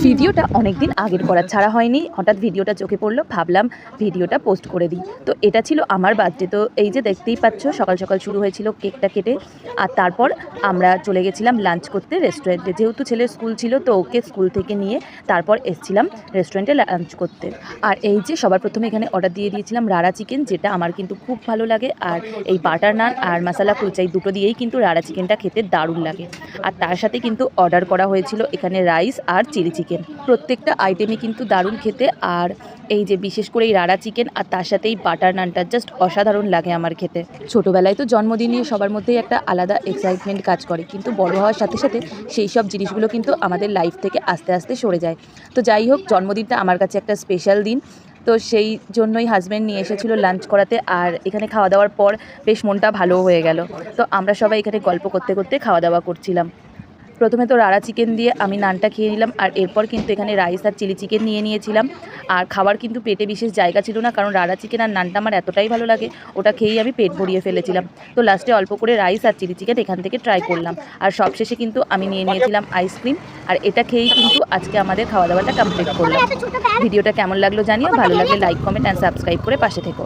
ভিডিওটা অনেকদিন আগের করা, ছাড়া হয়নি। হঠাৎ ভিডিওটা চোখে পড়লো, ভাবলাম ভিডিওটা পোস্ট করে দিই। তো এটা ছিল আমার বার্থডে। তো এই যে দেখতেই পাচ্ছ, সকাল সকাল শুরু হয়েছিল কেকটা কেটে। আর তারপর আমরা চলে গেছিলাম লাঞ্চ করতে রেস্টুরেন্টে। যেহেতু ছেলের স্কুল ছিল, তো ওকে স্কুল থেকে নিয়ে তারপর এসেছিলাম রেস্টুরেন্টে লাঞ্চ করতে। আর এই যে সবার প্রথমে এখানে অর্ডার দিয়ে দিয়েছিলাম রাড়া চিকেন, যেটা আমার কিন্তু খুব ভালো লাগে। আর এই বাটার নান আর মশলা কুলচাই দুটো দিয়েই কিন্তু রাড়া চিকেনটা খেতে দারুণ লাগে। আর তার সাথে কিন্তু অর্ডার করা হয়েছিল এখানে রাইস আর চিলি চিকেন। প্রত্যেকটা আইটেমই কিন্তু দারুণ খেতে। আর এই যে বিশেষ করে এই রাড়া চিকেন আর তার সাথে এই বাটার নানটা জাস্ট অসাধারণ লাগে আমার খেতে। ছোটোবেলায় তো জন্মদিন নিয়ে সবার মধ্যেই একটা আলাদা এক্সাইটমেন্ট কাজ করে, কিন্তু বড় হওয়ার সাথে সাথে সেই সব জিনিসগুলো কিন্তু আমাদের লাইফ থেকে আস্তে আস্তে সরে যায়। তো যাই হোক, জন্মদিনটা আমার কাছে একটা স্পেশাল দিন। তো সেই জন্যই হাজব্যান্ড নিয়ে এসেছিলো লাঞ্চ করাতে। আর এখানে খাওয়া দাওয়ার পর বেশ মনটা ভালো হয়ে গেল। তো আমরা সবাই এখানে গল্প করতে করতে খাওয়া দাওয়া করছিলাম। প্রথমে তো রাড়া চিকেন দিয়ে আমি নানটা খেয়ে নিলাম, আর এরপর কিন্তু এখানে রাইস আর চিলি চিকেন নিয়ে নিয়েছিলাম। আর খাবার কিন্তু পেটে বিশেষ জায়গা ছিল না, কারণ রাড়া চিকেন আর নানটা আমার এতটাই ভালো লাগে, ওটা খেয়েই আমি পেট ভরিয়ে ফেলেছিলাম। তো লাস্টে অল্প করে রাইস আর চিলি চিকেন এখান থেকে ট্রাই করলাম। আর সবশেষে কিন্তু আমি নিয়ে নিয়েছিলাম আইসক্রিম। আর এটা খেয়েই কিন্তু আজকে আমাদের খাওয়া দাওয়াটা কমপ্লিট করলাম। ভিডিওটা কেমন লাগলো জানিও, ভালো লাগলে লাইক, কমেন্ট অ্যান্ড সাবস্ক্রাইব করে পাশে থেকো।